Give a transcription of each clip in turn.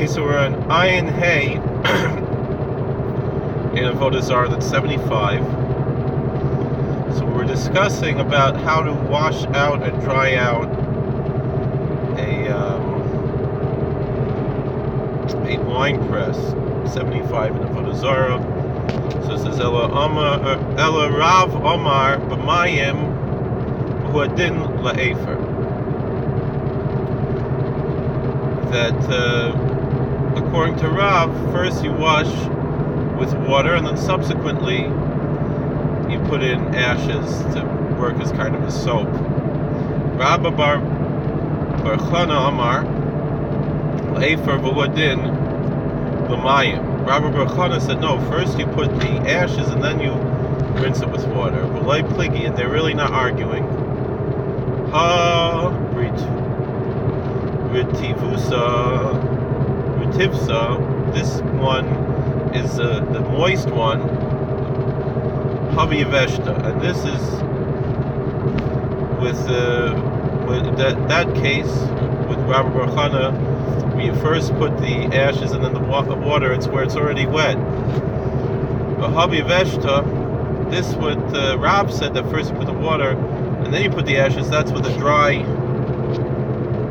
Okay, so we're on Ayin Hay in Avodah Zarah, that's 75. So we're discussing about how to wash out and dry out a wine press, 75 in Avodah Zarah. So it says Ella Rav Omar B'mayim Huadin La'efer. That according to Rav, first you wash with water and then subsequently you put in ashes to work as kind of a soap. Rabba Bar Chana Amar La'efer V'Huadin L'mayim. Rabba Bar Chana said no, first you put the ashes and then you rinse it with water. V'lai Pligi, and they're really not arguing. Retivsa, this one is the moist one, Haviyaveshta, and this is with that case with Rabbi Bar Chana, where you first put the ashes and then the water. It's where it's already wet. But Haviyaveshta, this what Rab said, that first you put the water and then you put the ashes. That's with a dry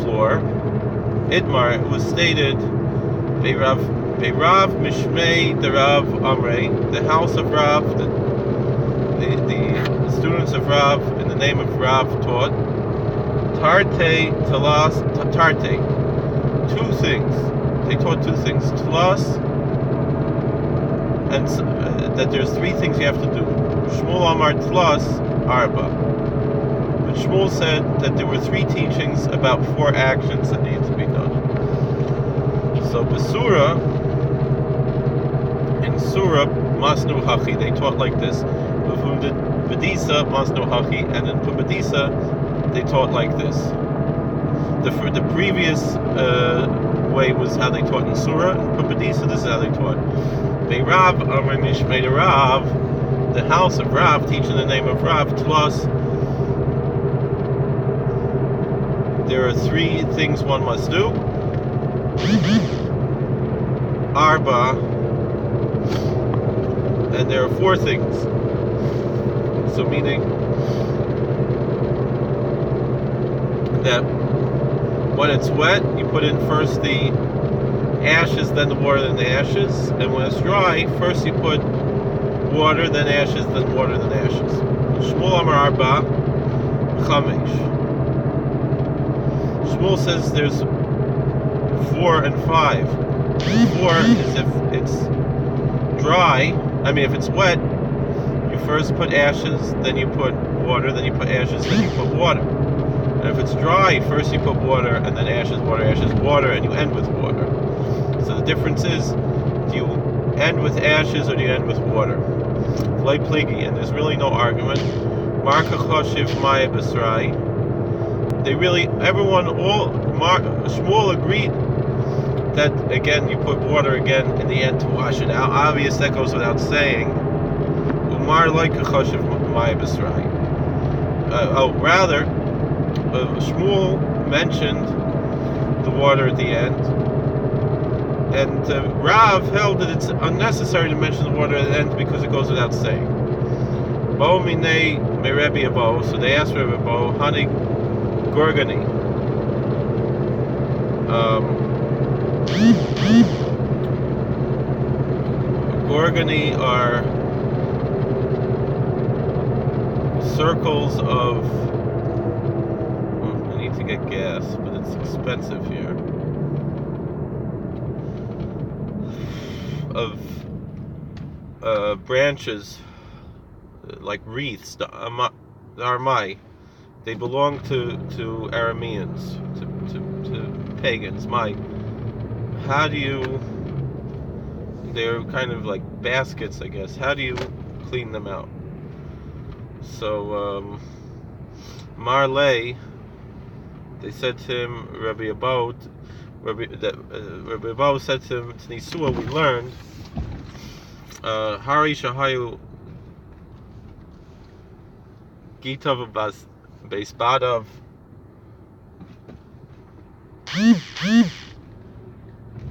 floor. Itmar, it was stated, Beirav Mishmei the Rav Amrei, the house of Rav, the students of Rav, in the name of Rav taught, Tarte Talas Tarte. Two things. They taught two things. Talas, and that there's three things you have to do. Shmuel Amar Talas Arba. But Shmuel said that there were three teachings about four actions that need to be done. So Basura, in Surah Masnu Hachi, they taught like this. Bedisa Masnu Hachi, and in Pumbedisa they taught like this. The previous way was how they taught in Surah, and Pumbedisa this is how they taught. Beirav Amar Mishmei Rav, the house of Rav, teaching the name of Rav, Tlos. There are three things one must do. Arba, and there are four things. So meaning that when it's wet, you put in first the ashes, then the water, then the ashes. And when it's dry, first you put water, then ashes, then water, then ashes. Shmuel Amar Arba Chamesh. Shmuel says there's 4 and 5. 4 is if it's dry. If it's wet, you first put ashes, then you put water, then you put ashes, then you put water. And if it's dry, first you put water, and then ashes, water, and you end with water. So the difference is, do you end with ashes or do you end with water? Like Pligi, and there's really no argument. Marka Choshiv Maya Basrai. Shmuel agreed that again you put water again in the end to wash it out. Obvious, that goes without saying. Umar like a choshev maya b'srai. Shmuel mentioned the water at the end, and Rav held that it's unnecessary to mention the water at the end because it goes without saying. Bo minei me Rebbe Abo, so they asked Rebbe Abo, Hani Gorgani. Gorgani are circles of. I need to get gas, but it's expensive here. Of branches, like wreaths, the armai. They belong to Arameans, to pagans. How do you? They're kind of like baskets, I guess. How do you clean them out? So Marley, they said to him, Rabbi Abo said to him, to Nisua, we learned Hari Shahayu Gitav Beisbadav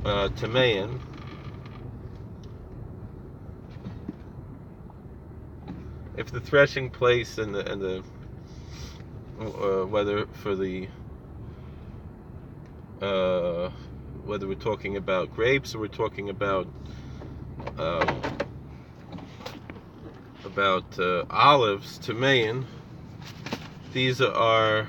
Tamein. If the threshing place and the whether for the whether we're talking about grapes or we're talking about olives, Tamein, these are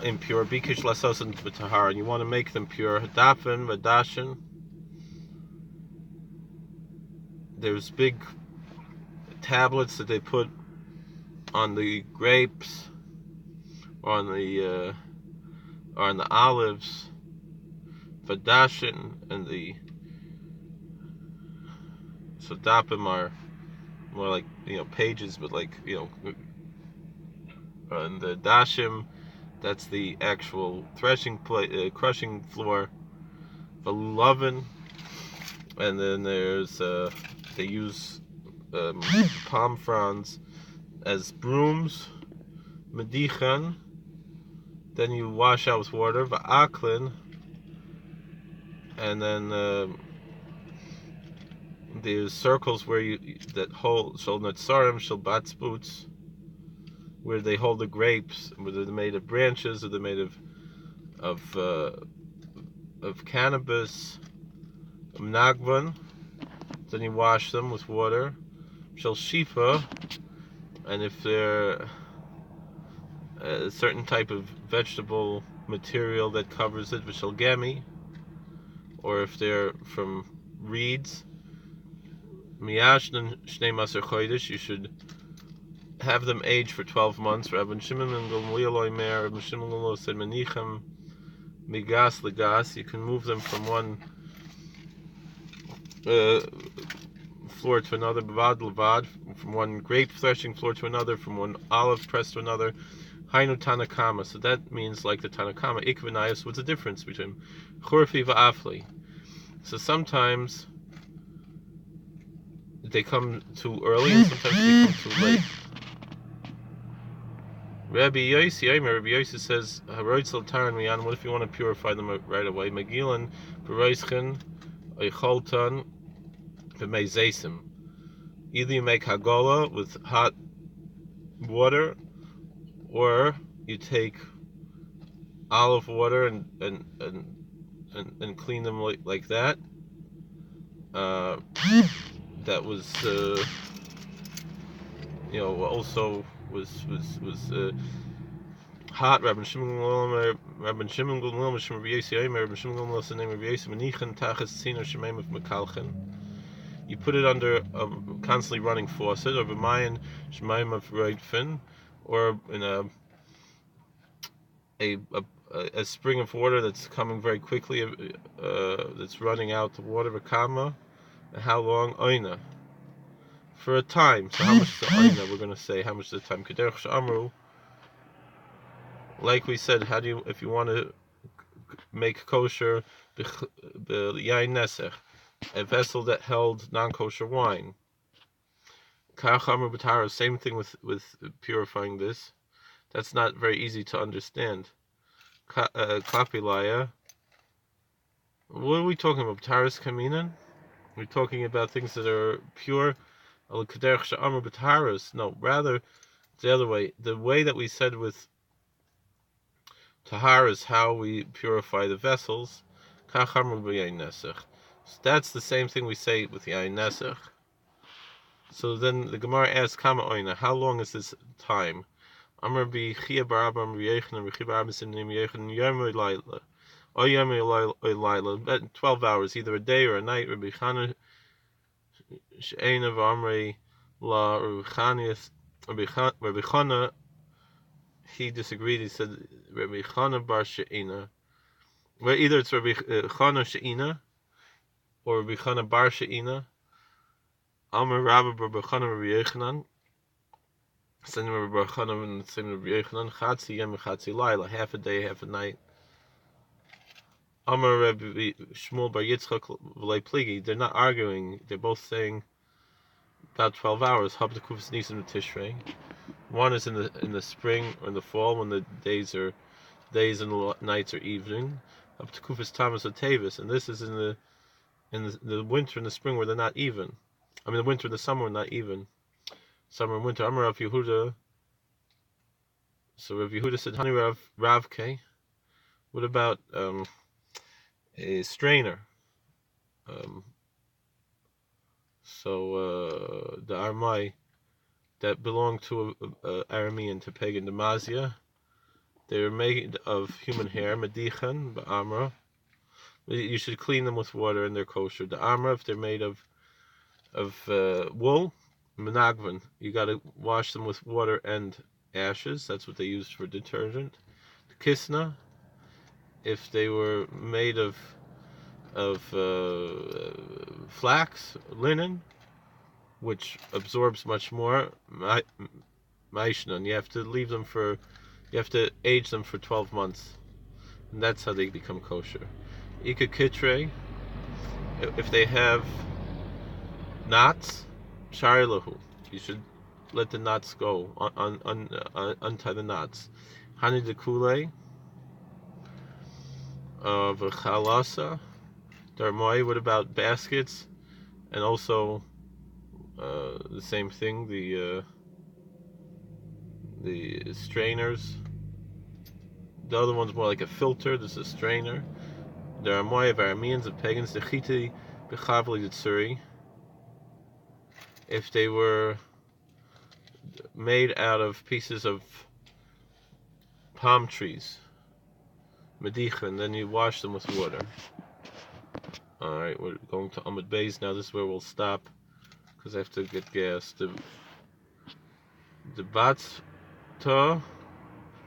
impure. Bikish lasosan b'tahara, and you want to make them pure. Hadafin, vadashin. There's big tablets that they put on the grapes, or on the olives. Vadashin and the so dapim are more like pages, but like and the dashim, that's the actual threshing crushing floor. Valovin, and then there's they use palm fronds as brooms. Medichan, then you wash out with water. Va'aklin, and then there's circles where that hold shel netzarim shel batzbutz, where they hold the grapes, whether they're made of branches or they're made of cannabis. Nagvan, then you wash them with water. Shel shifa, and if they're a certain type of vegetable material that covers it, v'shel gemi, or if they're from reeds, miyashnan shnei maser chodesh, you should have them age for 12 months. Rabban Shimon ben Gamliel oimer, Rabban Shimon ben Gamliel said, menichem migas legas, you can move them from one floor to another, bavad levad, from one grape threshing floor to another, from one olive press to another. Hainu Tanakama, so that means like the Tanakama. Ikvanayas, what's the difference between Churfi va'afli? So sometimes they come too early and sometimes they come too late. Rabbi Yossi says, Haroitzel Taran Miyan, what if you want to purify them right away? Megilan, Beroischen, Eicholtan, V'meizesim. Either you make Hagola with hot water, or you take olive water and clean them like that. That was also was hot. Rabban Shimon Gamliel, Rabban Shimon Gamliel, Rabbi Yossi Omer, Rabban Shimon Gamliel said, name Rabbi Yossi Menichan Tachas Tzino Shemaim of Mekalchen. You put it under a constantly running faucet, or b'mayin Shemaim of Reitfin, or in a spring of water that's coming very quickly, that's running out the water. V'kama, and how long? Oina, for a time. So how much is the oina? We're going to say how much is the time. Kederch she'amru, like we said, how do you, if you want to make kosher, yain nesech, a vessel that held non-kosher wine. Kach amru b'tara, same thing with purifying this. That's not very easy to understand. Klapilaya. What are we talking about? B'taras kaminan? We're talking about things that are pure. No, rather the other way. The way that we said with tahar is how we purify the vessels. So that's the same thing we say with yain nesech. So then the Gemara asks, Kama oina, how long is this time? Amar bi Chia bar Abba Amar Yechon Amar Chia bar Abba Sinim Yechon Yomi Laila, O Yomi Laila, 12 hours, either a day or a night. Rabbi Chana She'ena v'Amrei La Rabbi Chana, he disagreed. He said Rabbi Chana bar She'ena. Well, either it's Rabbi Chana She'ena or Rabbi Chana bar She'ena. Amar Rabbi Rabbi Chana Rabbi Yechanan. Send Rabbi Chana and send Rabbi Yechanan. Chatzi yem chatzi laila, half a day, half a night. Amar Rabbi Shmuel bar Yitzchak v'lei pligi. They're not arguing. They're both saying about 12 hours. Hab the kufas nisan v'tishrei. One is in the spring or in the fall when the days and the nights are evening. up to Kufis Tamas or Tavis, and this is in the winter and the spring where they're not even. I mean, the winter and the summer are not even. Summer and winter. Amar Rav Yehuda. So Rav Yehuda said, "Honey Ravke. What about a strainer?" Um, the Armai that belonged to a Aramean, to pagan Demasia. They were made of human hair, medichan, ba'amra. You should clean them with water and they're kosher. The amra, if they're made of wool, menagvan. You got to wash them with water and ashes. That's what they used for detergent. The kisna, if they were made of flax, linen, which absorbs much more, maishnan. You have to age them for 12 months, and that's how they become kosher. Ika kitre, if they have knots, sharilahu. You should let the knots go, untie the knots. Hani de kule, v'chalasa, darmoi. What about baskets? And also the same thing, the strainers. The other one's more like a filter. This is a strainer. There are more of Arameans, of pagans. The chiti b'chavli tsuri. If they were made out of pieces of palm trees, medicha, and then you wash them with water. All right, we're going to Amud Beis now. This is where we'll stop because I have to get gas. The batsta,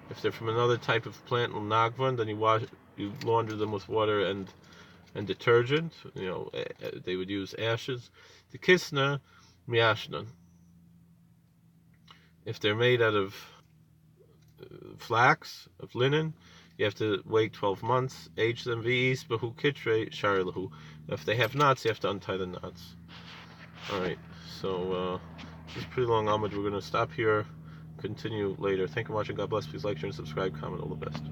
if they're from another type of plant, nagvan, then you launder them with water and detergent. They would use ashes. The kisna, miashnan. If they're made out of flax, of linen, you have to wait 12 months, age them, v'is behu kitre sharilahu. If they have knots, you have to untie the knots. Alright, so this is pretty long Amud. We're going to stop here, continue later. Thank you for watching. God bless. Please like, share, and subscribe, comment. All the best.